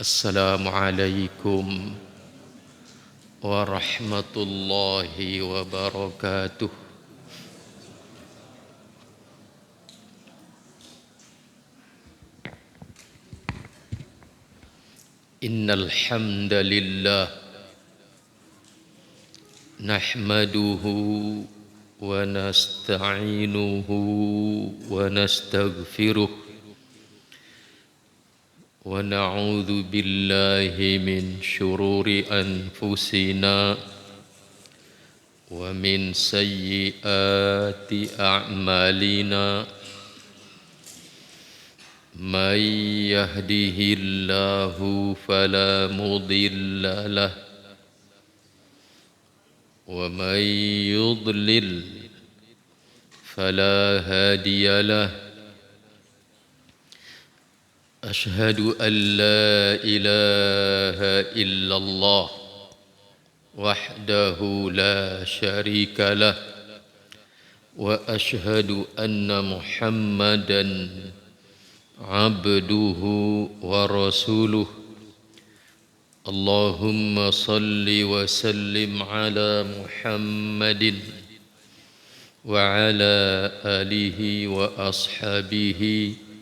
Assalamualaikum warahmatullahi wabarakatuh. Innal hamdalillah nahmaduhu wa nasta'inuhu wa nastaghfiruh wa na'udzu billahi min syururi anfusina wa min sayyiati a'malina. Man yahdihillahu fala mudilla lah wa man yudlil fala hadiya lah. Ashhadu an la ilaha illallah wahdahu la syarika lah wa ashhadu anna Muhammadan abduhu wa rasuluh. Allahumma salli wa sallim ala Muhammadin wa ala alihi wa ashabihi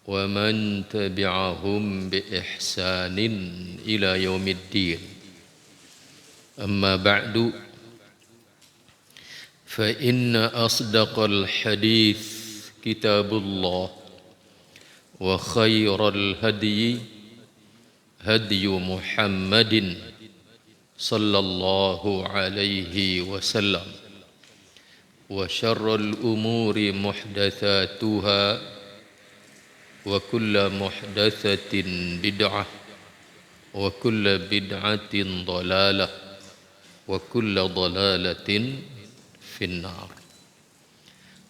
wa man tabi'ahum bi ihsanin ila yaumiddin. Amma ba'du, fa inna asdaqal hadith kitabullah wa khairal hadyi hadyu Muhammadin sallallahu alaihi wasallam wa syarrul umuri muhdatsatuha wa kullu muhdatsatin bid'ah wa kullu bid'atin dhalalah wa kullu dhalalatin finnar.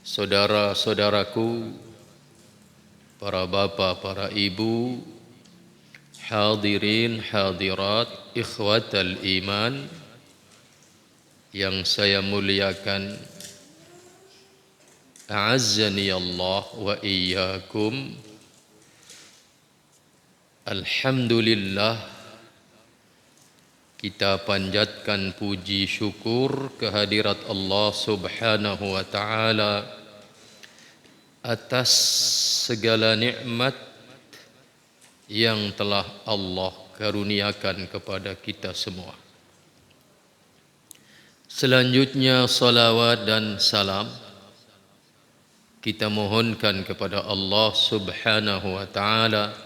Saudara-saudaraku, para bapak, para ibu, hadirin hadirat, ikhwatal iman yang saya muliakan, a'azzani Allah wa iyyakum. Alhamdulillah, kita panjatkan puji syukur kehadirat Allah Subhanahu wa taala atas segala nikmat yang telah Allah karuniakan kepada kita semua. Selanjutnya salawat dan salam kita mohonkan kepada Allah Subhanahu wa taala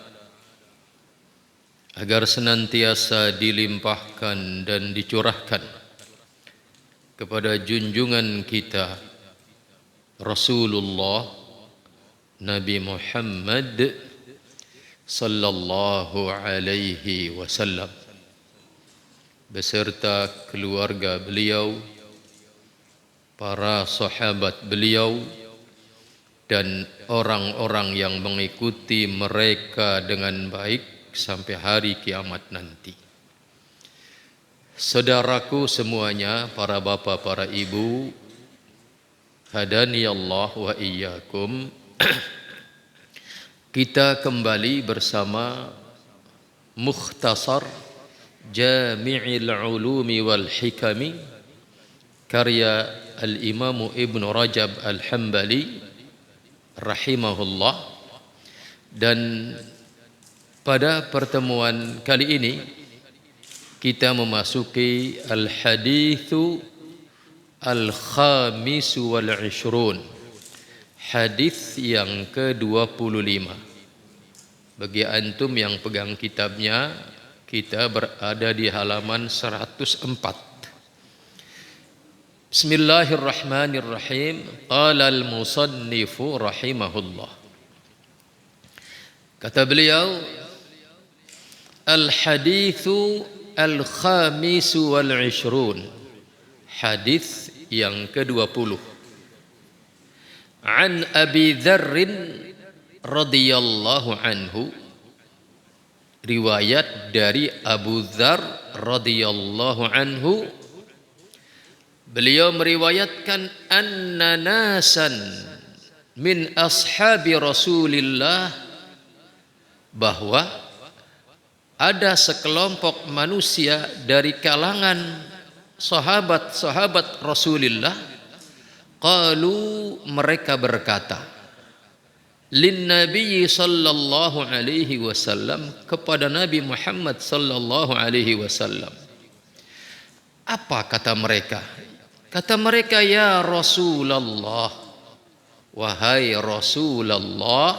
agar senantiasa dilimpahkan dan dicurahkan kepada junjungan kita Rasulullah Nabi Muhammad sallallahu alaihi wasallam beserta keluarga beliau, para sahabat beliau, dan orang-orang yang mengikuti mereka dengan baik sampai hari kiamat nanti. Saudaraku semuanya, para bapak, para ibu, hadani Allah wa iyyakum. Kita kembali bersama Mukhtasar Jami'il Ulumi wal Hikami karya Al-Imam Ibn Rajab Al-Hambali rahimahullah. Dan pada pertemuan kali ini kita memasuki al-haditsu al-khamisu wal 'ishrun, hadis yang ke-25. Bagi antum yang pegang kitabnya, kita berada di halaman 104. Bismillahirrahmanirrahim. Qala al-musannifu rahimahullah. Kata beliau, al-haditsu al-khamisu wal 'ishrun, hadis yang ke-20. An Abi Dzarr radhiyallahu anhu, riwayat dari Abu Dzar radhiyallahu anhu, beliau meriwayatkan anna nasan min ashabi Rasulillah, bahwa ada sekelompok manusia dari kalangan sahabat-sahabat Rasulullah, qalu, mereka berkata, lin Nabi sallallahu alaihi wasallam, kepada Nabi Muhammad sallallahu alaihi wasallam. Apa kata mereka? Kata mereka, ya Rasulullah, wahai Rasulullah,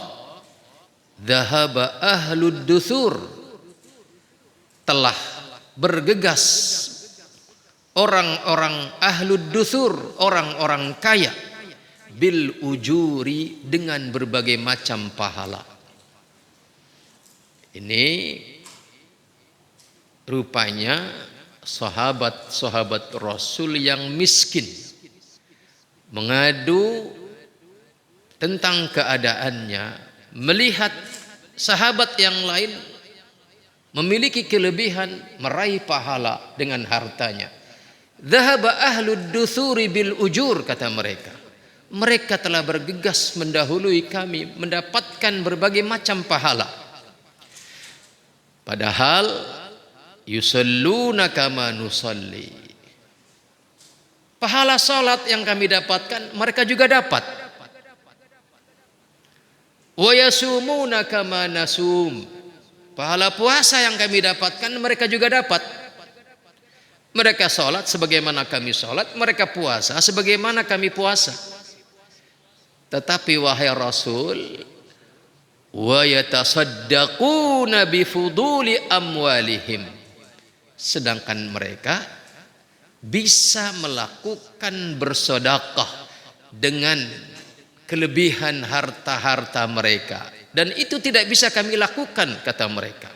dhahaba ahlud duthur, telah bergegas orang-orang ahlud duthur, orang-orang kaya, bil ujuri, dengan berbagai macam pahala. Ini rupanya sahabat-sahabat Rasul yang miskin mengadu tentang keadaannya, melihat sahabat yang lain memiliki kelebihan meraih pahala dengan hartanya. Dhahaba ahlud duthuri bil ujur, kata mereka. Mereka telah bergegas mendahului kami mendapatkan berbagai macam pahala. Padahal yusalluna kama nusalli. Pahala salat yang kami dapatkan mereka juga dapat. Wa yasumuna kama nasum. Pahala puasa yang kami dapatkan mereka juga dapat. Mereka salat sebagaimana kami salat, mereka puasa sebagaimana kami puasa. Tetapi wahai Rasul, wa yatasaddaquna bi fuduli amwalihim, sedangkan mereka bisa melakukan bersedekah dengan kelebihan harta-harta mereka, dan itu tidak bisa kami lakukan, kata mereka.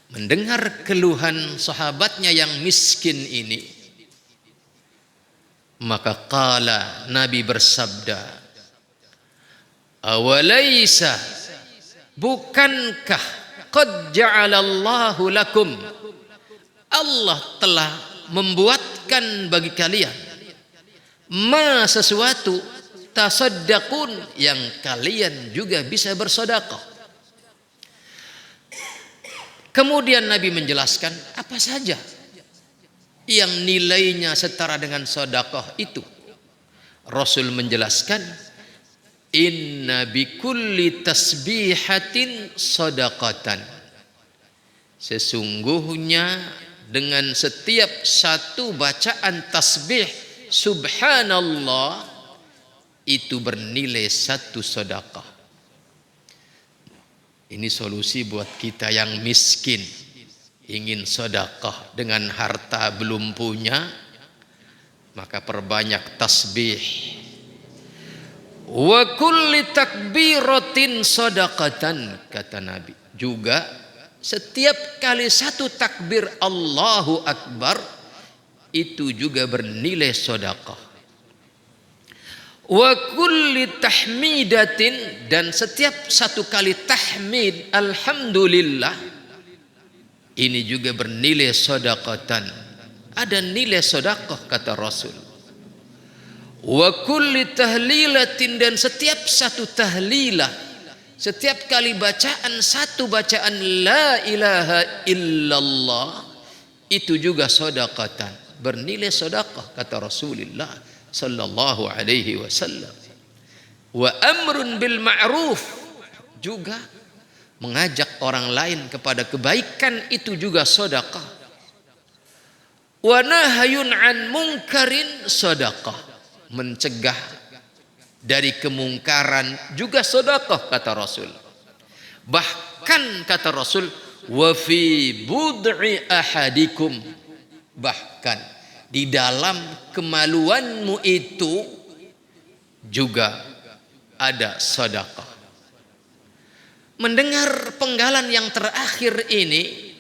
Mendengar keluhan sahabatnya yang miskin ini, maka qala, Nabi bersabda, awalaisa, bukankah qad ja'alallahu lakum, Allah telah membuatkan bagi kalian ma, sesuatu, tasaddaqun, yang kalian juga bisa bersedekah. Kemudian Nabi menjelaskan apa saja yang nilainya setara dengan sedekah itu. Rasul menjelaskan, inna bikulli tasbihatin sadaqatan, sesungguhnya dengan setiap satu bacaan tasbih subhanallah itu bernilai satu sedekah. Ini solusi buat kita yang miskin, ingin sedekah dengan harta belum punya, maka perbanyak tasbih. Wa kulli takbiratin sadaqatan, kata Nabi. Juga setiap kali satu takbir Allahu Akbar itu juga bernilai sedekah. Wa kulli tahmidatin, dan setiap satu kali tahmid alhamdulillah ini juga bernilai sedekatan, ada nilai sedekah, kata Rasul. Wa kulli tahlilatin, dan setiap satu tahlilah, setiap kali bacaan satu bacaan la ilaha illallah itu juga sedekatan, bernilai sedekah, kata Rasulullah sallallahu alaihi wasallam. Wa amrun bil ma'ruf, juga mengajak orang lain kepada kebaikan itu juga sedekah. Wa nahyun an munkarin sedekah, mencegah dari kemungkaran juga sedekah, kata Rasul. Bahkan kata Rasul, wa fi bud'i ahadikum, bahkan di dalam kemaluanmu itu juga ada sedekah. Mendengar penggalan yang terakhir ini,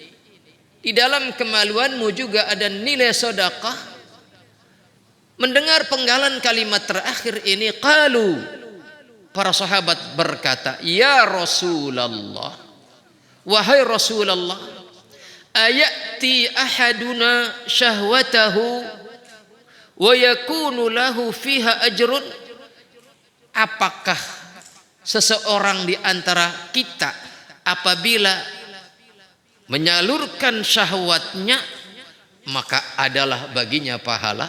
di dalam kemaluanmu juga ada nilai sedekah. Mendengar penggalan kalimat terakhir ini, qalu, para sahabat berkata, ya Rasulullah, wahai Rasulullah, ayati ahaduna syahwatahu wa yakunu lahu fiha ajrun, apakah seseorang di antara kita apabila menyalurkan syahwatnya, maka adalah baginya pahala.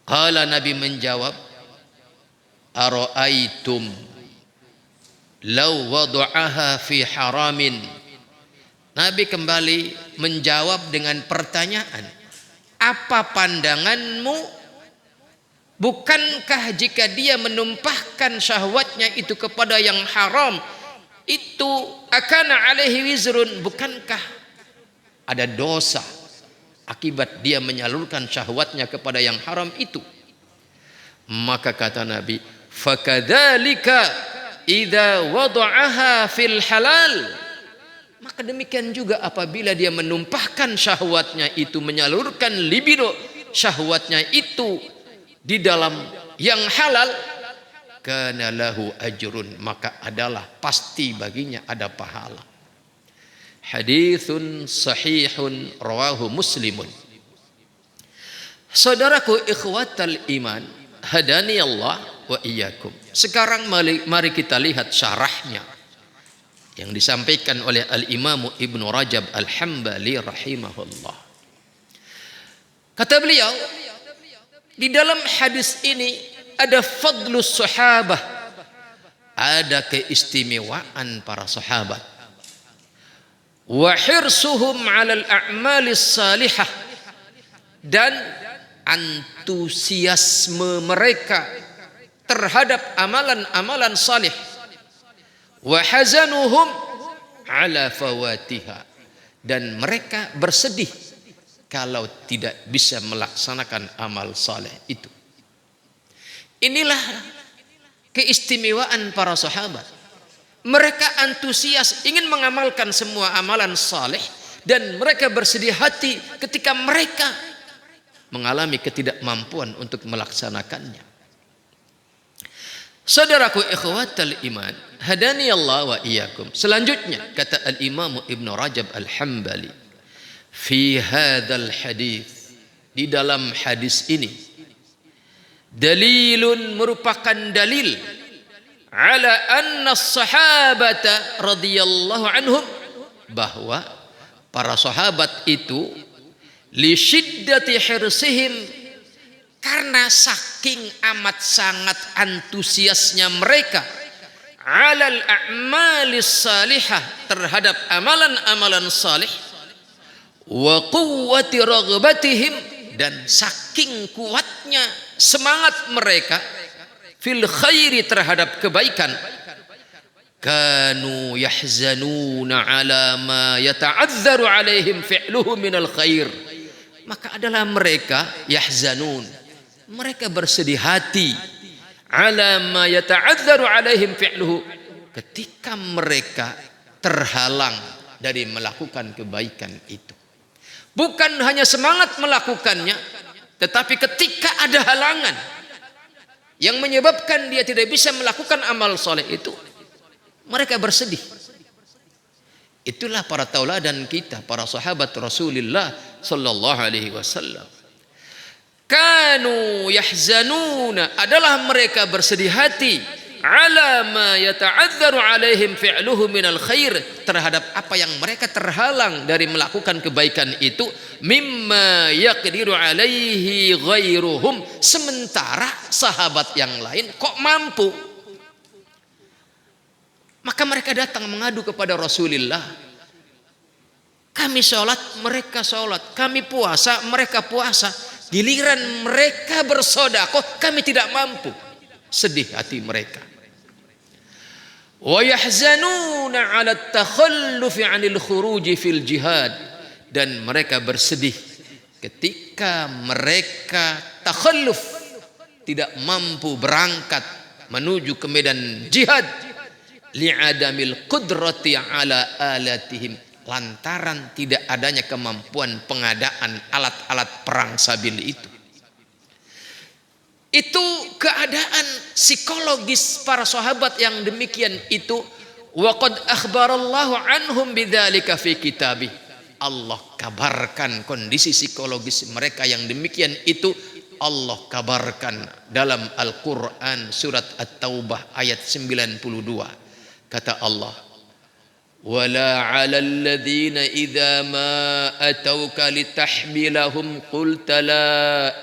Qala, Nabi menjawab, ara'aitum law wada'aha fi haramin. Nabi kembali menjawab dengan pertanyaan, apa pandanganmu, bukankah jika dia menumpahkan syahwatnya itu kepada yang haram, itu akan alaihi wizrun, bukankah ada dosa akibat dia menyalurkan syahwatnya kepada yang haram itu? Maka kata Nabi, fakadzalika idza wada'aha fil halal. Maka demikian juga apabila dia menumpahkan syahwatnya itu, menyalurkan libido syahwatnya itu di dalam yang halal, kana lahu ajrun, maka adalah pasti baginya ada pahala. Haditsun sahihun rawahu Muslimun. Saudaraku ikhwatal iman, hadani Allah wa iyyakum. Sekarang mari kita lihat syarahnya yang disampaikan oleh Al-Imam Ibnu Rajab Al-Hambali rahimahullah. Kata beliau, di dalam hadis ini ada fadlus sahabah, ada keistimewaan para sahabat, wa hirsuhum 'alal a'malis salihah, dan antusiasme mereka terhadap amalan-amalan salih, wa hazanuhum ala fawatiha, dan mereka bersedih kalau tidak bisa melaksanakan amal saleh itu. Inilah keistimewaan para sahabat. Mereka antusias ingin mengamalkan semua amalan saleh, dan mereka bersedih hati ketika mereka mengalami ketidakmampuan untuk melaksanakannya. Saudaraku ikhwatal iman, hadani Allah wa iyyakum. Selanjutnya kata Al-Imam Ibnu Rajab Al-Hambali, fi hadzal hadis, di dalam hadis ini, dalilun, merupakan dalil, ala anna sahabata radhiyallahu anhum, bahwa para sahabat itu li syiddati hirsihim, karena saking amat sangat antusiasnya mereka, alal a'malis salihah, terhadap amalan-amalan salih, wa quwwati raghbatihim, dan saking kuatnya semangat mereka, fil khairi, terhadap kebaikan, kanu yahzanuna ala ma yata'adzaru alaihim fi'luhu minal khair, maka adalah mereka yahzanun, mereka bersedih hati, ala ma yata'adzaru alaihim fi'luhu, ketika mereka terhalang dari melakukan kebaikan itu. Bukan hanya semangat melakukannya, tetapi ketika ada halangan yang menyebabkan dia tidak bisa melakukan amal soleh itu, mereka bersedih. Itulah para tauladan kita, para sahabat Rasulullah sallallahu alaihi wasallam. Kanu yahzanuna, adalah mereka bersedih hati, ala ma yata'adzaru alaihim fi'luhu minal khair, terhadap apa yang mereka terhalang dari melakukan kebaikan itu, mimma yaqdiru alaihi ghairuhum, sementara sahabat yang lain kok mampu. Maka mereka datang mengadu kepada Rasulullah, kami sholat, mereka sholat, kami puasa, mereka puasa, giliran mereka bersedekah kami tidak mampu. Sedih hati mereka. Wa yahzanuna 'ala at-takhallufi 'anil khuruji fil jihad, dan mereka bersedih ketika mereka takhalluf, tidak mampu berangkat menuju ke medan jihad, li'adamil qudrati 'ala alatihim, lantaran tidak adanya kemampuan pengadaan alat-alat perang sabil itu. Itu keadaan psikologis para sahabat yang demikian itu. Wa qad akhbarallahu anhum bidzalika fi kitabih, Allah kabarkan kondisi psikologis mereka yang demikian itu, Allah kabarkan dalam Al-Quran surat At-Taubah ayat 92. Kata Allah, wala 'alal ladzina idza ma atauka litahmilahum qulta la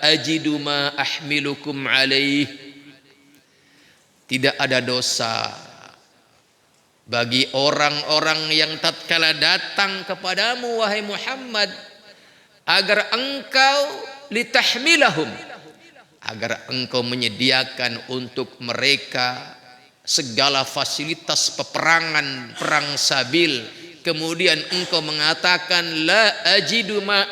ajidu ma ahmilukum alaih. Tidak ada dosa bagi orang-orang yang tatkala datang kepadamu wahai Muhammad agar engkau litahmilahum, agar engkau menyediakan untuk mereka segala fasilitas peperangan, perang sabil, kemudian engkau mengatakan la ajidu ma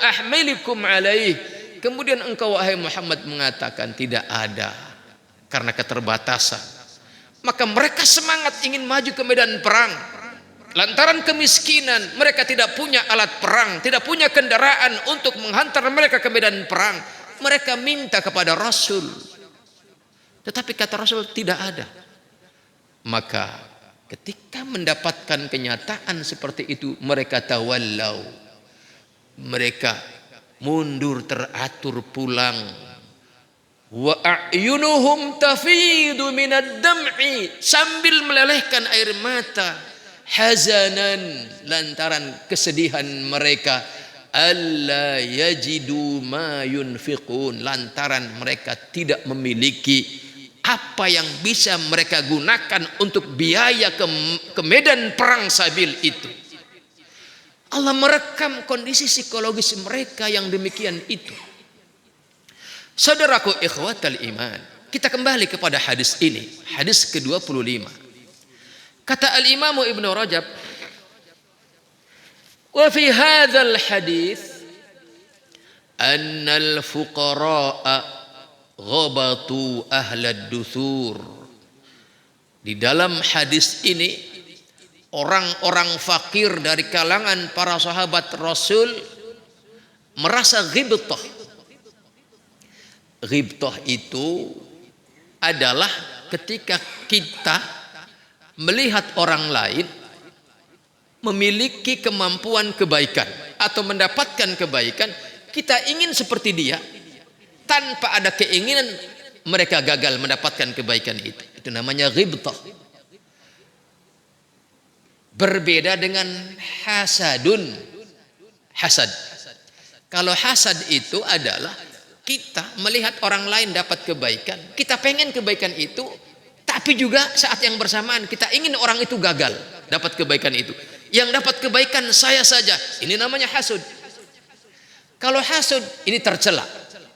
ahmilikum alaih, kemudian engkau wahai Muhammad mengatakan tidak ada karena keterbatasan, maka mereka semangat ingin maju ke medan perang. Lantaran kemiskinan, mereka tidak punya alat perang, tidak punya kendaraan untuk menghantar mereka ke medan perang. Mereka minta kepada Rasul, tetapi kata Rasul tidak ada. Maka ketika mendapatkan kenyataan seperti itu, mereka tawallau, mereka mundur teratur pulang. Wa a'yunuhum tafidu minad dam'i, sambil melelehkan air mata, hazanan, lantaran kesedihan mereka, alla yajidu ma yunfiqun, lantaran mereka tidak memiliki apa yang bisa mereka gunakan untuk biaya ke medan perang sabil itu. Allah merekam kondisi psikologis mereka yang demikian itu. Saudaraku ikhwatal iman, kita kembali kepada hadis ini, hadis ke-25. Kata al-Imam Ibnu Rajab, wa fi hadzal hadis anna al-fuqara'a ghabatu ahlad duthur. Di dalam hadis ini orang-orang fakir dari kalangan para sahabat Rasul merasa ghibtah. Ghibtah itu adalah ketika kita melihat orang lain memiliki kemampuan kebaikan atau mendapatkan kebaikan, kita ingin seperti dia, tanpa ada keinginan mereka gagal mendapatkan kebaikan itu. Itu namanya ghibtah. Berbeda dengan hasadun. Hasad. Kalau hasad itu adalah kita melihat orang lain dapat kebaikan, kita pengen kebaikan itu, tapi juga saat yang bersamaan kita ingin orang itu gagal dapat kebaikan itu. Yang dapat kebaikan saya saja, ini namanya hasud. Kalau hasud ini tercela.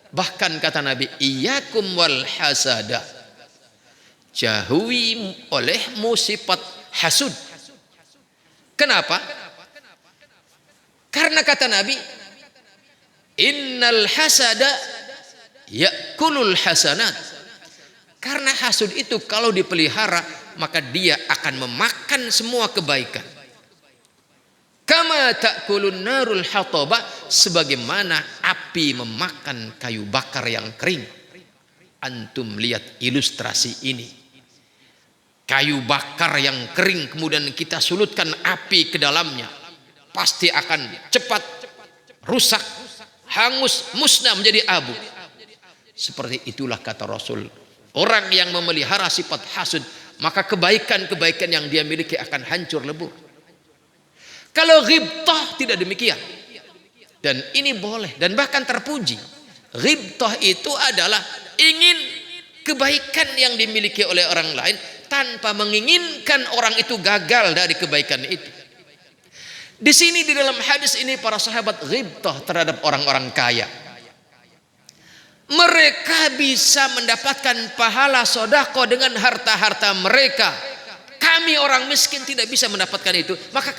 Bahkan kata Nabi, iyyakum wal hasada, jauhi olehmu sifat hasud. Kenapa? Karena kata Nabi, innal hasada yakulul hasanat. Karena hasud itu kalau dipelihara, maka dia akan memakan semua kebaikan. Kama ta'kulun narul hataba, sebagaimana api memakan kayu bakar yang kering. Antum lihat ilustrasi ini. Kayu bakar yang kering kemudian kita sulutkan api ke dalamnya, pasti akan cepat rusak, hangus, musnah menjadi abu. Seperti itulah kata Rasul, orang yang memelihara sifat hasud, maka kebaikan-kebaikan yang dia miliki akan hancur lebur. Kalau ghibtah tidak demikian. Dan ini boleh dan bahkan terpuji. Ghibtah itu adalah ingin kebaikan yang dimiliki oleh orang lain tanpa menginginkan orang itu gagal dari kebaikan itu. Di sini di dalam hadis ini para sahabat ghibtah terhadap orang-orang kaya. Mereka bisa mendapatkan pahala sedekah dengan harta-harta mereka. Kami orang miskin tidak bisa mendapatkan itu, maka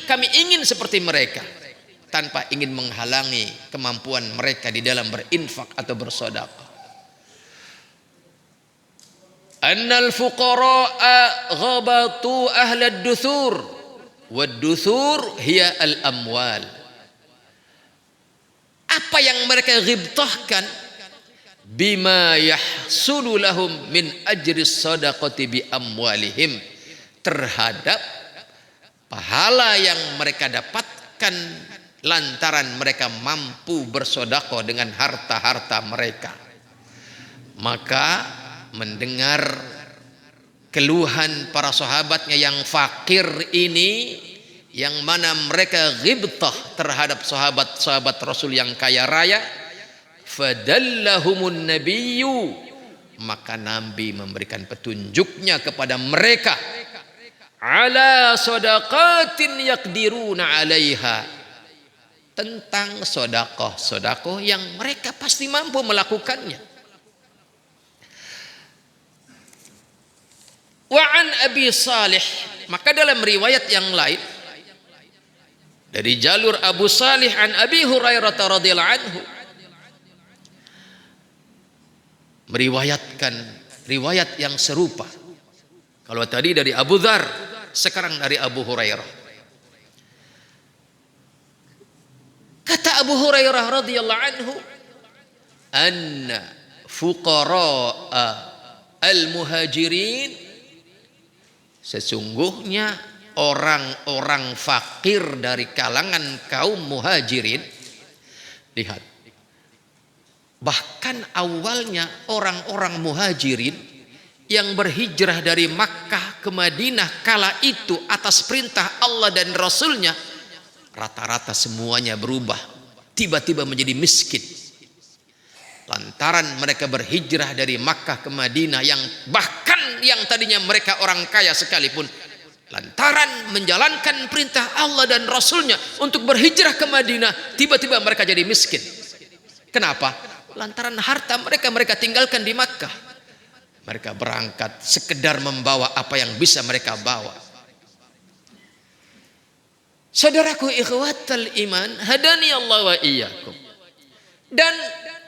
kami ingin seperti mereka, tanpa ingin menghalangi kemampuan mereka di dalam berinfak atau bersedekah. Annal fuqara'a ghabatu ahlad duthur, wad duthur hiya al amwal. Apa yang mereka ghibtahkan? Bima yahsulu lahum min ajri sadaqati bi amwalihim, terhadap pahala yang mereka dapatkan lantaran mereka mampu bersedekah dengan harta-harta mereka. Maka mendengar keluhan para sahabatnya yang fakir ini, yang mana mereka ghibtah terhadap sahabat-sahabat Rasul yang kaya raya. Fadallahumun nabiyyu, maka Nabi memberikan petunjuknya kepada mereka, ala sadaqatin yaqdiruna alaiha, tentang sedekah yang mereka pasti mampu melakukannya. Wa an Abi Salih, maka dalam riwayat yang lain dari jalur Abu Salih an Abi Hurairah radhiyallahu anhu meriwayatkan riwayat yang serupa. Kalau tadi dari Abu Dzar, sekarang dari Abu Hurairah. Kata Abu Hurairah radhiyallahu anhu, anna fuqara al-muhajirin, sesungguhnya orang-orang fakir dari kalangan kaum muhajirin. Lihat, bahkan awalnya orang-orang muhajirin yang berhijrah dari Makkah ke Madinah kala itu atas perintah Allah dan Rasulnya, rata-rata semuanya berubah, tiba-tiba menjadi miskin. Lantaran mereka berhijrah dari Makkah ke Madinah, yang bahkan yang tadinya mereka orang kaya sekalipun, lantaran menjalankan perintah Allah dan Rasulnya untuk berhijrah ke Madinah, tiba-tiba mereka jadi miskin. Kenapa? Lantaran harta mereka tinggalkan di Makkah. Mereka berangkat sekedar membawa apa yang bisa mereka bawa. Saudaraku ikhwatal iman, hadani Allah wa iyyakum. Dan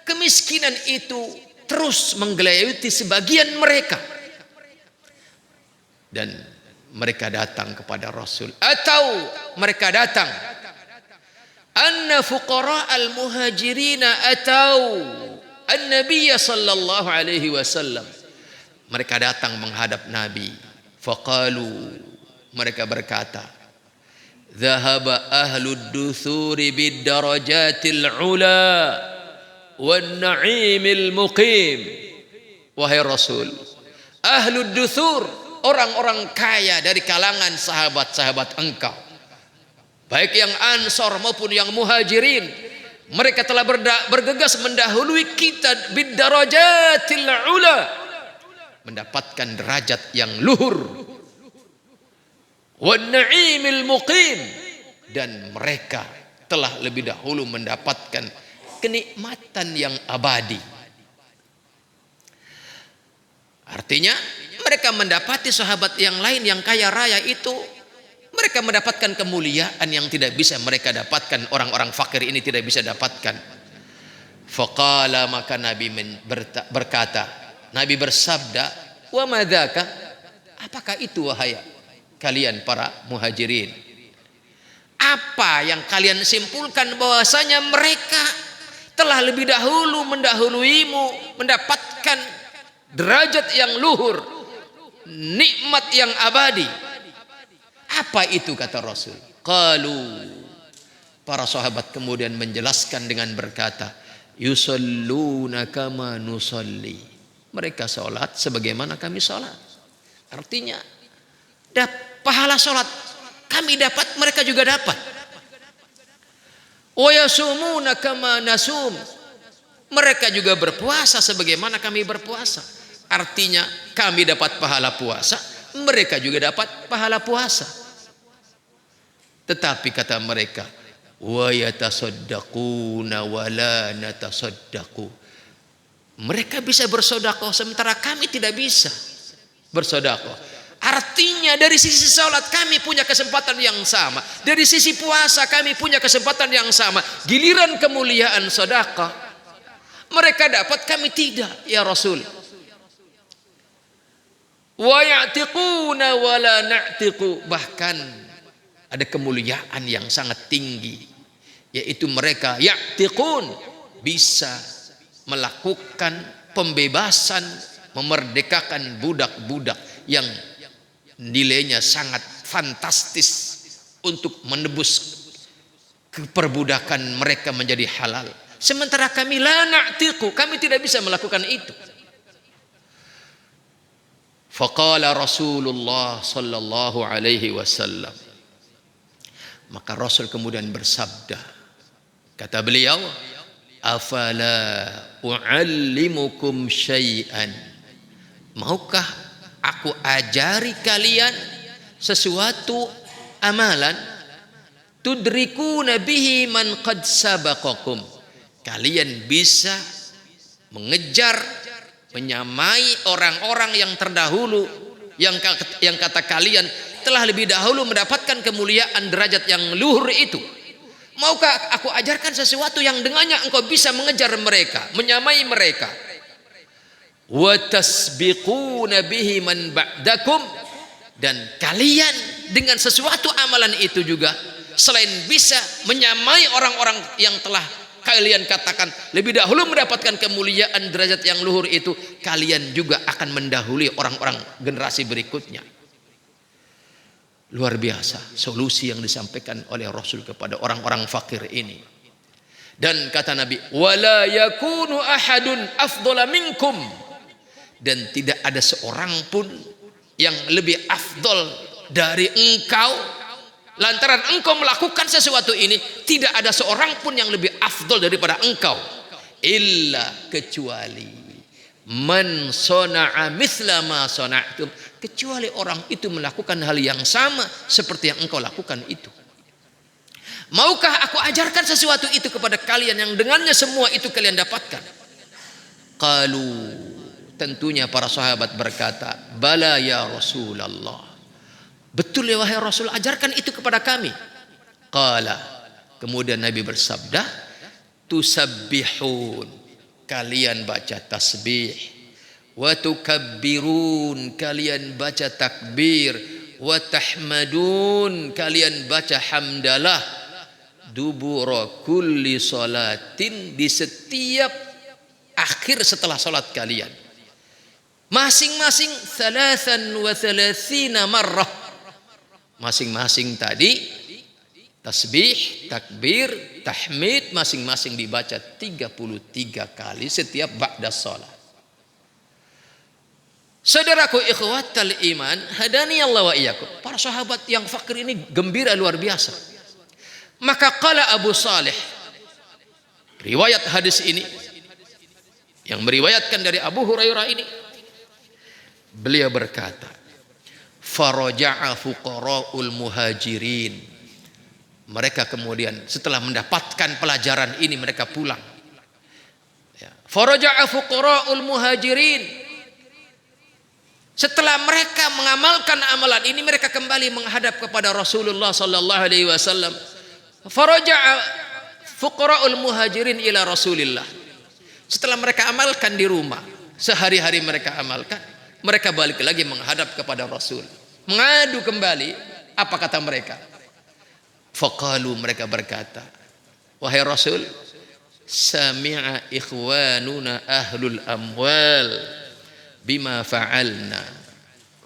kemiskinan itu terus menggelayuti sebagian mereka. Dan mereka datang kepada Rasul, atau mereka datang, anna fuqara al-muhajirina atau an-nabiy sallallahu alaihi wasallam. Mereka datang menghadap Nabi. Faqalu, mereka berkata, dhahaba ahlud duthuri bid darajatil ula wan na'imil muqim. Wahai Rasul, ahlud duthur, orang-orang kaya dari kalangan sahabat-sahabat engkau, baik yang Ansor maupun yang Muhajirin, mereka telah bergegas mendahului kita bid darajatil ula, mendapatkan derajat yang luhur, wan na'imil muqim, dan mereka telah lebih dahulu mendapatkan kenikmatan yang abadi. Artinya mereka mendapati sahabat yang lain yang kaya raya itu, mereka mendapatkan kemuliaan yang tidak bisa mereka dapatkan, orang-orang fakir ini tidak bisa dapatkan. Faqala, maka Nabi berkata, Nabi bersabda, wa madzaka, apakah itu wahai kalian para muhajirin? Apa yang kalian simpulkan bahwasanya mereka telah lebih dahulu mendahuluimu mendapatkan derajat yang luhur, nikmat yang abadi? Apa itu, kata Rasul? Qalu, para sahabat kemudian menjelaskan dengan berkata, yusalluna kama nusalli. Mereka sholat sebagaimana kami sholat. Artinya pahala sholat kami dapat, mereka juga dapat. Wa yasumuna kama nasum. Mereka juga berpuasa sebagaimana kami berpuasa. Artinya kami dapat pahala puasa, mereka juga dapat pahala puasa. Tetapi kata mereka, wa yatasaddaquna wa la natasaddaqu. Mereka bisa bersedekah sementara kami tidak bisa bersedekah. Artinya dari sisi salat kami punya kesempatan yang sama, dari sisi puasa kami punya kesempatan yang sama. Giliran kemuliaan sedekah mereka dapat, kami tidak, ya Rasul. Wa ya'tiquna wa la na'tiqu, bahkan ada kemuliaan yang sangat tinggi, yaitu mereka ya'tiqun, bisa melakukan pembebasan, memerdekakan budak-budak yang nilainya sangat fantastis untuk menebus keperbudakan mereka menjadi halal. Sementara kami la na'tiqu, kami tidak bisa melakukan itu. Faqala Rasulullah sallallahu alaihi wasallam. Maka Rasul kemudian bersabda, kata beliau, afala uallimukum syai'an, maukah aku ajari kalian sesuatu amalan, tudrikuna bihi man qad sabaqakum, kalian bisa mengejar, menyamai orang-orang yang terdahulu, yang kata kalian telah lebih dahulu mendapatkan kemuliaan derajat yang luhur itu. Maukah aku ajarkan sesuatu yang dengannya engkau bisa mengejar mereka, menyamai mereka? Wa tasbiquna bihi man ba'dakum, dan kalian dengan sesuatu amalan itu juga selain bisa menyamai orang-orang yang telah kalian katakan lebih dahulu mendapatkan kemuliaan derajat yang luhur itu, kalian juga akan mendahului orang-orang generasi berikutnya. Luar biasa solusi yang disampaikan oleh Rasul kepada orang-orang fakir ini. Dan kata Nabi, wala yakunu ahadun afdhala minkum, dan tidak ada seorang pun yang lebih afdol dari engkau. Lantaran engkau melakukan sesuatu ini, tidak ada seorang pun yang lebih afdol daripada engkau. Illa, kecuali man sona'a mithla ma sona'tum, kecuali orang itu melakukan hal yang sama seperti yang engkau lakukan itu. Maukah aku ajarkan sesuatu itu kepada kalian yang dengannya semua itu kalian dapatkan? Qalu, tentunya para sahabat berkata, bala ya Rasulullah, betul ya wahai Rasul, ajarkan itu kepada kami. Qala, kemudian Nabi bersabda, tusabbihun, kalian baca tasbih, wa tukabbirun, kalian baca takbir, wa tahmadun, kalian baca hamdalah, dubura kulli salatin, di setiap akhir setelah salat kalian, masing-masing 33 marrah, masing-masing tadi tasbih, takbir, tahmid masing-masing dibaca 33 kali setiap ba'da salat. Saudaraku ikhwatal iman, hadani Allah wa iyyakum, para sahabat yang fakir ini gembira luar biasa. Maka qala Abu Salih, riwayat hadis ini yang meriwayatkan dari Abu Hurairah ini, beliau berkata, faraja'a fuqara'ul muhajirin, mereka kemudian setelah mendapatkan pelajaran ini mereka pulang. Faraja'a fuqara'ul muhajirin, setelah mereka mengamalkan amalan ini, mereka kembali menghadap kepada Rasulullah sallallahu alaihi wasallam. Faraja'a fuqara'ul muhajirin ila Rasulillah. Setelah mereka amalkan di rumah, sehari-hari mereka amalkan, mereka balik lagi menghadap kepada Rasul, mengadu kembali. Apa kata mereka? Faqalu, mereka berkata, wahai Rasul, sami'a ikhwanuna ahlul amwal bima fa'alna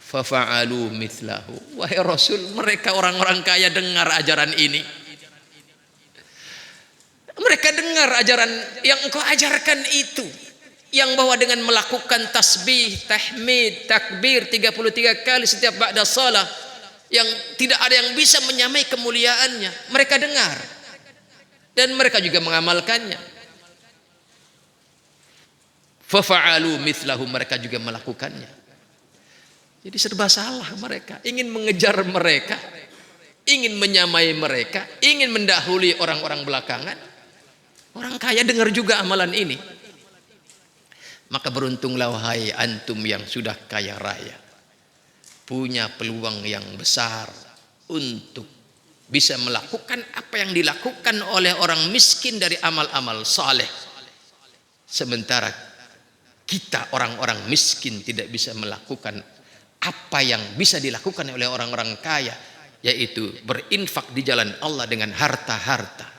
fafa'alu mithlahu. Wahai Rasul, mereka orang-orang kaya dengar ajaran ini. Mereka dengar ajaran yang engkau ajarkan itu, yang bahwa dengan melakukan tasbih, tahmid, takbir 33 kali setiap ba'da shalah, yang tidak ada yang bisa menyamai kemuliaannya. Mereka dengar dan mereka juga mengamalkannya. Fafa'alu mithlahu, mereka juga melakukannya. Jadi serba salah mereka, ingin mengejar mereka, ingin menyamai mereka, ingin mendahului orang-orang belakangan. Orang kaya dengar juga amalan ini. Maka beruntunglah wahai antum yang sudah kaya raya, punya peluang yang besar untuk bisa melakukan apa yang dilakukan oleh orang miskin dari amal-amal saleh. Sementara kita orang-orang miskin tidak bisa melakukan apa yang bisa dilakukan oleh orang-orang kaya, yaitu berinfak di jalan Allah dengan harta-harta.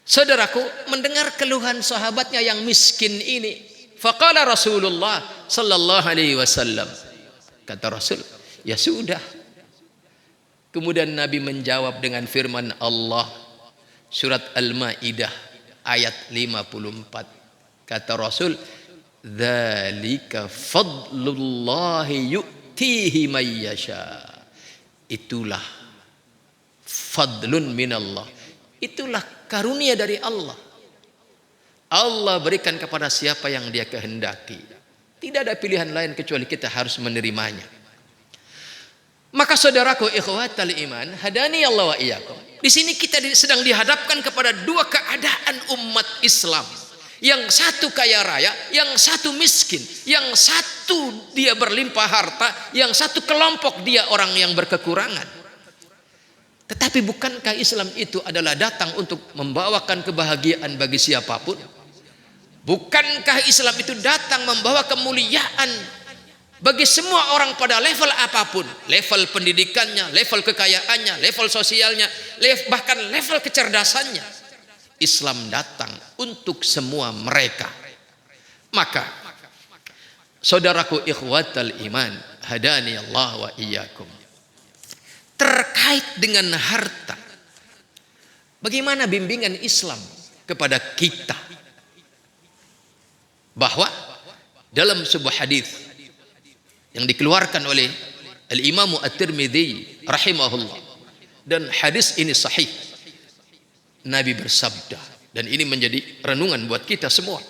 Saudaraku, mendengar keluhan sahabatnya yang miskin ini, faqala Rasulullah sallallahu alaihi wasallam, kata Rasul, ya sudah. Kemudian Nabi menjawab dengan firman Allah, surat Al-Maidah ayat 54. Kata Rasul, Dzalika fadlullahi yu'tihi may yasha. Itulah fadlun minallah. Itulah karunia dari Allah. Allah berikan kepada siapa yang Dia kehendaki. Tidak ada pilihan lain kecuali kita harus menerimanya. Maka saudaraku ikhwatal iman, hadani Allah wa iyyakum. Di sini kita sedang dihadapkan kepada dua keadaan umat Islam. Yang satu kaya raya, yang satu miskin. Yang satu dia berlimpah harta, yang satu kelompok dia orang yang berkekurangan. Tetapi bukankah Islam itu adalah datang untuk membawakan kebahagiaan bagi siapapun? Bukankah Islam itu datang membawa kemuliaan bagi semua orang pada level apapun, level pendidikannya, level kekayaannya, level sosialnya, bahkan level kecerdasannya. Islam datang untuk semua mereka. Maka saudaraku ikhwatal iman, hadani Allah wa iyyakum. Terkait dengan harta, bagaimana bimbingan Islam kepada kita? Bahwa dalam sebuah hadis yang dikeluarkan oleh Al-Imam At-Tirmidzi rahimahullah, dan hadis ini sahih, Nabi bersabda, dan ini menjadi renungan buat kita semua.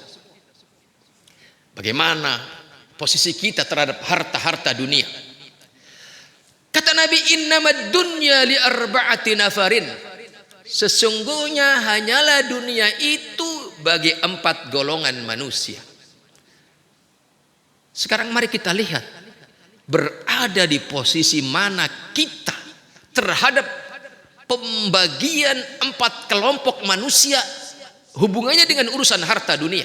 Bagaimana posisi kita terhadap harta-harta dunia? Kata Nabi, innamad dunya li arba'ati nafarin. Sesungguhnya hanyalah dunia itu bagi 4 golongan manusia. Sekarang mari kita lihat berada di posisi mana kita terhadap pembagian 4 kelompok manusia hubungannya dengan urusan harta dunia.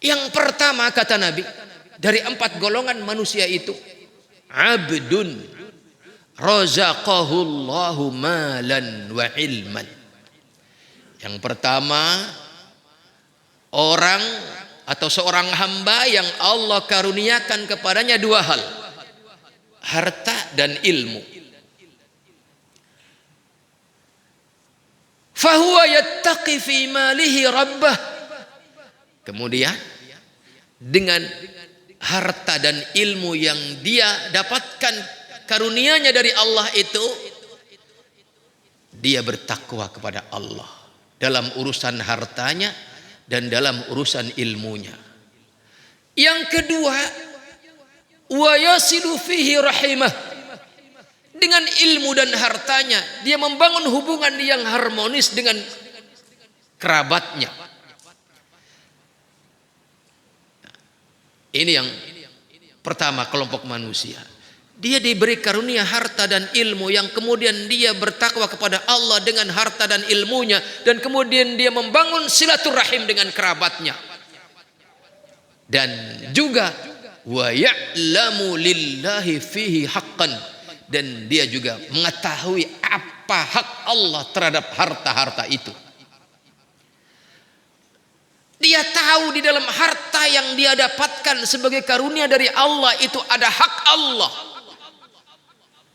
Yang pertama kata Nabi, dari 4 golongan manusia itu, abdun razaqahullahu malan wa ilman. Yang pertama, orang atau seorang hamba yang Allah karuniakan kepadanya 2 hal, harta dan ilmu. Fahuwa yattaqi fi malihi rabbah. Kemudian dengan harta dan ilmu yang dia dapatkan karunianya dari Allah itu, dia bertakwa kepada Allah dalam urusan hartanya dan dalam urusan ilmunya. Yang kedua, wa yasilu fihi rahimah. Dengan ilmu dan hartanya dia membangun hubungan yang harmonis dengan kerabatnya. Ini yang pertama, kelompok manusia. Dia diberi karunia harta dan ilmu, yang kemudian dia bertakwa kepada Allah dengan harta dan ilmunya, dan kemudian dia membangun silaturahim dengan kerabatnya. Dan juga wa ya'lamu lillahi fihi haqqan, dan dia juga mengetahui apa hak Allah terhadap harta-harta itu. Dia tahu di dalam harta yang dia dapatkan sebagai karunia dari Allah itu ada hak Allah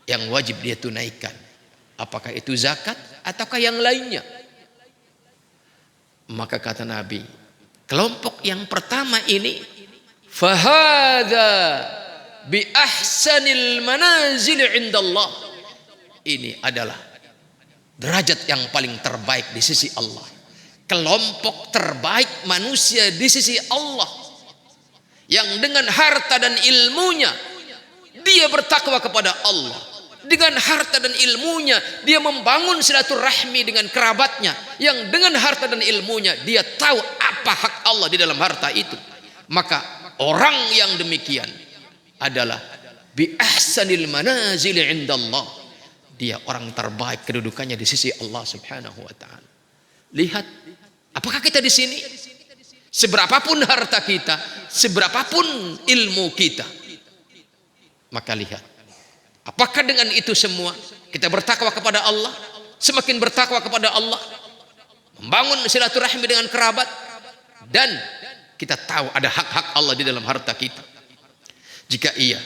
yang wajib dia tunaikan. Apakah itu zakat ataukah yang lainnya? Maka kata Nabi, kelompok yang pertama ini, fahadha bi ahsanil manazil indallah. Ini adalah derajat yang paling terbaik di sisi Allah. Kelompok terbaik manusia di sisi Allah, yang dengan harta dan ilmunya dia bertakwa kepada Allah. Dengan harta dan ilmunya dia membangun silaturahmi dengan kerabatnya, yang dengan harta dan ilmunya dia tahu apa hak Allah di dalam harta itu. Maka orang yang demikian adalah bi ahsanil manazil indallah. Dia orang terbaik kedudukannya di sisi Allah Subhanahu wa taala. Lihat, apakah kita di sini? Seberapapun harta kita, seberapapun ilmu kita, maka lihat, apakah dengan itu semua kita bertakwa kepada Allah? Semakin bertakwa kepada Allah, membangun silaturahmi dengan kerabat, dan kita tahu ada hak-hak Allah di dalam harta kita. Jika iya,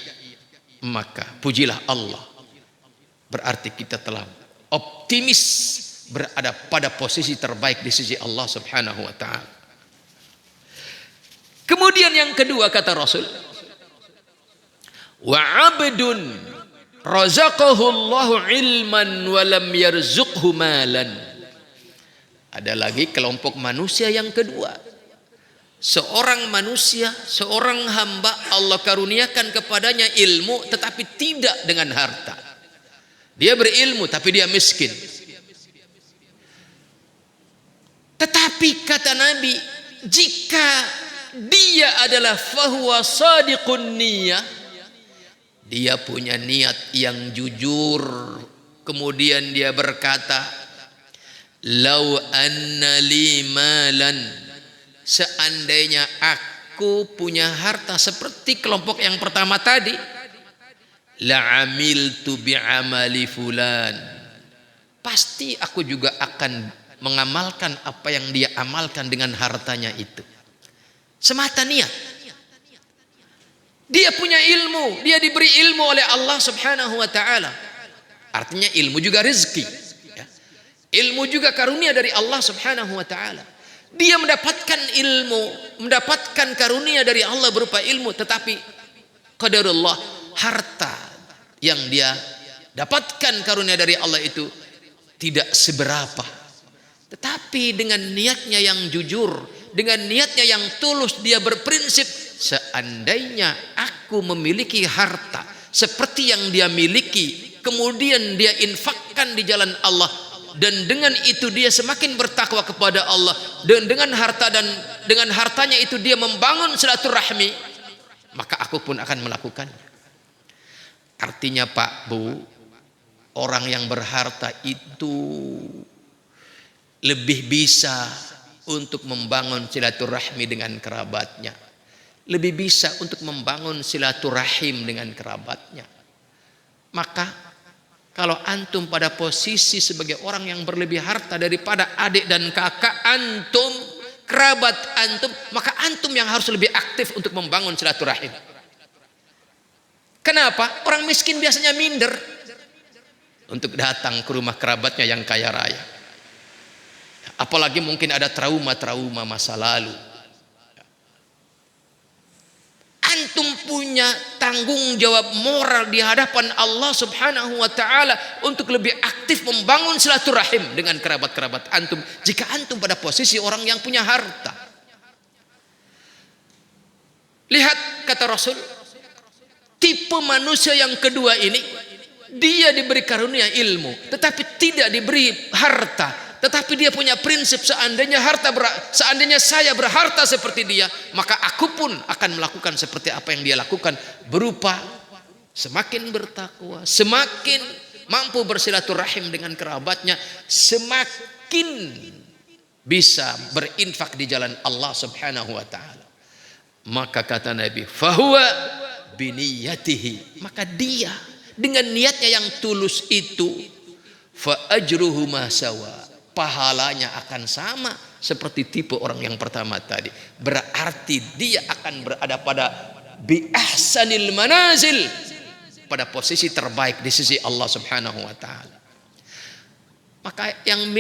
maka pujilah Allah. Berarti kita telah optimis berada pada posisi terbaik di sisi Allah Subhanahu wa taala. Kemudian yang kedua kata Rasul, wa abdun razaqahu Allahu ilman wa lam yarzuqhu malan. Ada lagi kelompok manusia yang kedua. Seorang manusia, seorang hamba Allah karuniakan kepadanya ilmu tetapi tidak dengan harta. Dia berilmu tapi dia miskin. Tetapi kata Nabi, jika dia adalah fahuwa sadiqun niyah, dia punya niat yang jujur, kemudian dia berkata, lau anna li malan, seandainya aku punya harta seperti kelompok yang pertama tadi, la amiltu bi amali fulan, pasti aku juga akan mengamalkan apa yang dia amalkan dengan hartanya itu. Semata niat. Dia punya ilmu, dia diberi ilmu oleh Allah Subhanahu wa taala. Artinya ilmu juga rezeki, ya. Ilmu juga karunia dari Allah Subhanahu wa taala. Dia mendapatkan ilmu, mendapatkan karunia dari Allah berupa ilmu, tetapi qadarullah, harta yang dia dapatkan karunia dari Allah itu tidak seberapa. Tetapi dengan niatnya yang jujur, dengan niatnya yang tulus, dia berprinsip, seandainya aku memiliki harta seperti yang dia miliki, kemudian dia infakkan di jalan Allah, dan dengan itu dia semakin bertakwa kepada Allah, dan dengan hartanya itu dia membangun silaturahmi, maka aku pun akan melakukannya. Artinya Pak Bu, orang yang berharta itu lebih bisa untuk membangun silaturahmi dengan kerabatnya, lebih bisa untuk membangun silaturahim dengan kerabatnya. Maka kalau antum pada posisi sebagai orang yang berlebih harta daripada adik dan kakak antum, kerabat antum, maka antum yang harus lebih aktif untuk membangun silaturahim. Kenapa? Orang miskin biasanya minder untuk datang ke rumah kerabatnya yang kaya raya. Apalagi mungkin ada trauma-trauma masa lalu. Antum punya tanggung jawab moral di hadapan Allah Subhanahu wa taala untuk lebih aktif membangun silaturahim dengan kerabat-kerabat antum jika antum pada posisi orang yang punya harta. Lihat kata Rasul, tipe manusia yang kedua ini, dia diberi karunia ilmu tetapi tidak diberi harta. Tetapi dia punya prinsip, seandainya saya berharta seperti dia, maka aku pun akan melakukan seperti apa yang dia lakukan, berupa semakin bertakwa, semakin mampu bersilaturahim dengan kerabatnya, semakin bisa berinfak di jalan Allah Subhanahu wa taala. Maka kata Nabi, fahuwa biniyatihi, maka dia dengan niatnya yang tulus itu, fa ajruhu ma sawa, pahalanya akan sama seperti tipe orang yang pertama tadi. Berarti dia akan berada pada bi ahsanil manazil, pada posisi terbaik di sisi Allah Subhanahu wa taala. Maka yang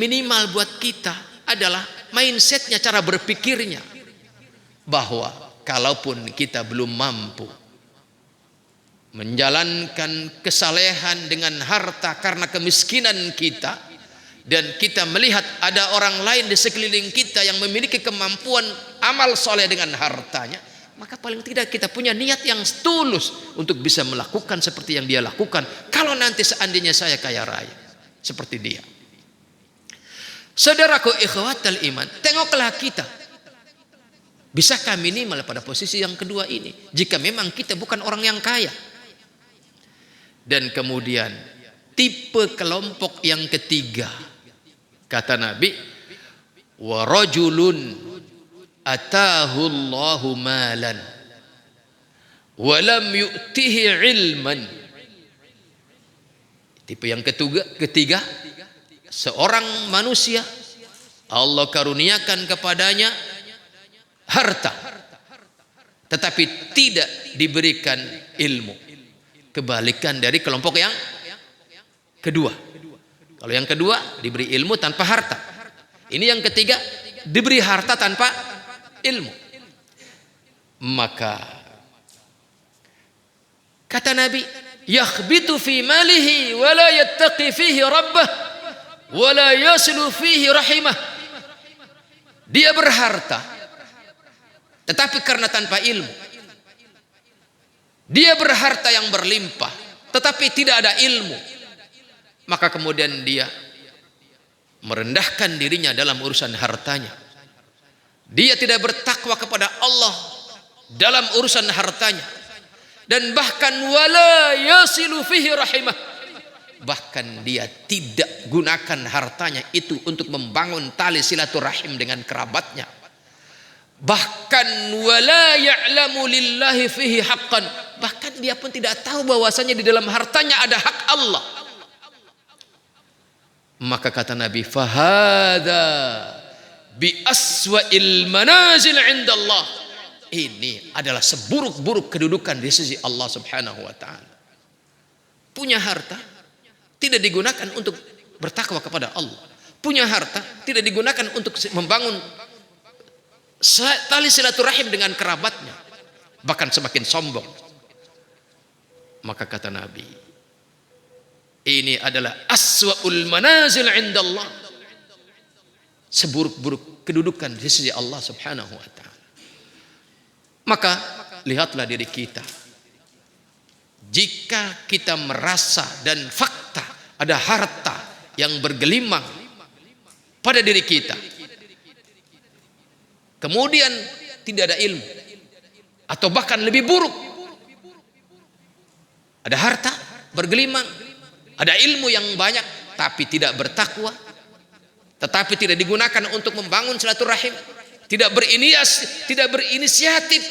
minimal buat kita adalah mindsetnya, cara berpikirnya, bahwa kalaupun kita belum mampu menjalankan kesalehan dengan harta karena kemiskinan kita, dan kita melihat ada orang lain di sekeliling kita yang memiliki kemampuan amal soleh dengan hartanya, maka paling tidak kita punya niat yang tulus untuk bisa melakukan seperti yang dia lakukan. Kalau nanti seandainya saya kaya raya seperti dia. Saudaraku ikhwatal iman, tengoklah kita, bisakah minimal pada posisi yang kedua ini jika memang kita bukan orang yang kaya. Dan kemudian tipe kelompok yang ketiga, kata Nabi, wa rajulun atahu Allahu malan wa lam yu'tihi ilman. Tipe yang ketiga, seorang manusia Allah karuniakan kepadanya harta tetapi tidak diberikan ilmu. Kebalikan dari kelompok yang kedua. Kalau yang kedua diberi ilmu tanpa harta. Ini yang ketiga diberi harta tanpa ilmu. Maka kata Nabi, yakhbitu fi malihi wa la yattaqi fihi rabbah wa la yaslu fihi rahimah. Dia berharta tetapi karena tanpa ilmu. Dia berharta yang berlimpah tetapi tidak ada ilmu. Maka kemudian dia merendahkan dirinya dalam urusan hartanya. Dia tidak bertakwa kepada Allah dalam urusan hartanya. Dan bahkan wala yasilu fihi rahimah. Bahkan dia tidak gunakan hartanya itu untuk membangun tali silaturahim dengan kerabatnya. Bahkan wala ya'lamu lillahi fihi haqqan. Bahkan dia pun tidak tahu bahwasanya di dalam hartanya ada hak Allah. Maka kata Nabi, fahada bi aswa'il manazil 'inda Allah. Ini adalah seburuk-buruk kedudukan di sisi Allah Subhanahu wa taala. Punya harta tidak digunakan untuk bertakwa kepada Allah. Punya harta tidak digunakan untuk membangun tali silaturahim dengan kerabatnya. Bahkan semakin sombong. Maka kata Nabi, ini adalah aswa'ul manazil 'inda Allah. Seburuk-buruk kedudukan di sisi Allah Subhanahu wa taala. Maka lihatlah diri kita. Jika kita merasa dan fakta ada harta yang bergelimang pada diri kita, kemudian tidak ada ilmu, atau bahkan lebih buruk, ada harta bergelimang, ada ilmu yang banyak tapi tidak bertakwa, tetapi tidak digunakan untuk membangun silaturahim, tidak berinisiatif,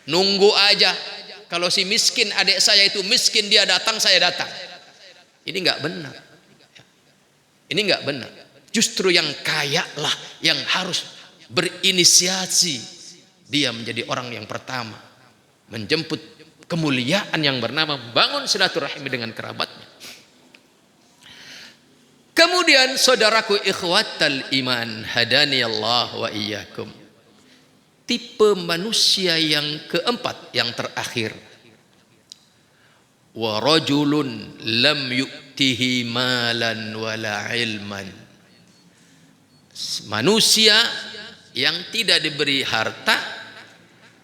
nunggu aja. Kalau si miskin, adik saya itu miskin, dia datang, saya datang. Ini nggak benar. Ini nggak benar. Justru yang kaya lah yang harus berinisiasi. Dia menjadi orang yang pertama menjemput kemuliaan yang bernama bangun silaturahim dengan kerabatnya. Kemudian saudaraku ikhwatal iman, hadani Allah wa iyyakum. Tipe manusia yang keempat, yang terakhir. Wa rajulun lam yu'tihi malan wala ilman. Manusia yang tidak diberi harta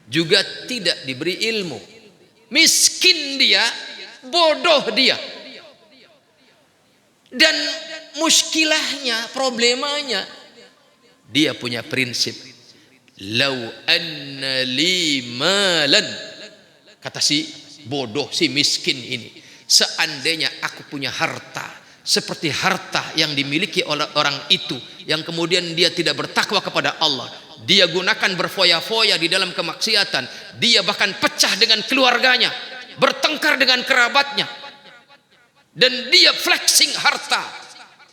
juga tidak diberi ilmu. Miskin dia, bodoh dia. Dan muskilahnya, problemanya, dia punya prinsip, lau anna li malan, kata si bodoh, si miskin ini, seandainya aku punya harta seperti harta yang dimiliki oleh orang itu, yang kemudian dia tidak bertakwa kepada Allah, dia gunakan berfoya-foya di dalam kemaksiatan, dia bahkan pecah dengan keluarganya, bertengkar dengan kerabatnya, dan dia flexing harta,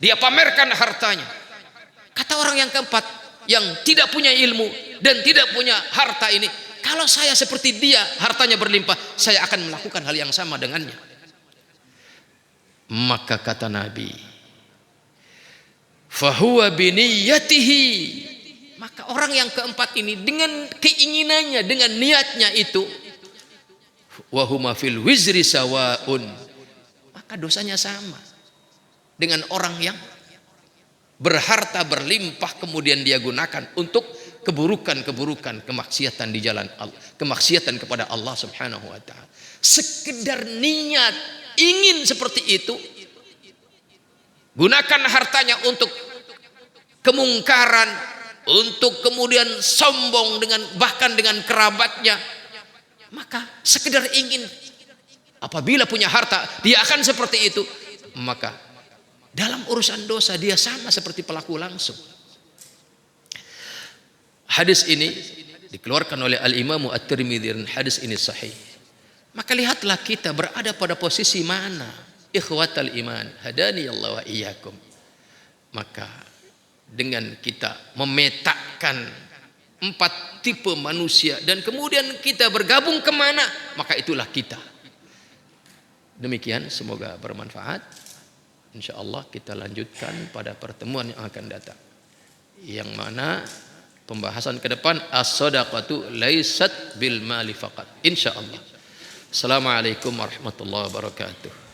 dia pamerkan hartanya. Kata orang yang keempat, yang tidak punya ilmu dan tidak punya harta ini, kalau saya seperti dia, hartanya berlimpah, saya akan melakukan hal yang sama dengannya. Maka kata Nabi, fahuwa biniyatihi, maka orang yang keempat ini dengan keinginannya, dengan niatnya itu, wahuma fil wizri sawaun, maka dosanya sama dengan orang yang berharta berlimpah kemudian dia gunakan untuk keburukan-keburukan, kemaksiatan di jalan Allah, kemaksiatan kepada Allah Subhanahu wa taala. Sekedar niat ingin seperti itu, gunakan hartanya untuk kemungkaran, untuk kemudian sombong dengan bahkan dengan kerabatnya, maka sekedar ingin, apabila punya harta dia akan seperti itu, maka dalam urusan dosa dia sama seperti pelaku langsung. Hadis ini dikeluarkan oleh Al-Imam At-Tirmidzi dan hadis ini sahih. Maka lihatlah kita berada pada posisi mana, ikhwatal iman, hadani Allah wa iyyakum. Maka dengan kita memetakan 4 tipe manusia dan kemudian kita bergabung kemana, maka itulah kita. Demikian, semoga bermanfaat. InsyaAllah kita lanjutkan pada pertemuan yang akan datang, yang mana pembahasan ke depan, as-shadaqatu laysat bil mali faqat, insyaallah. Assalamualaikum warahmatullahi wabarakatuh.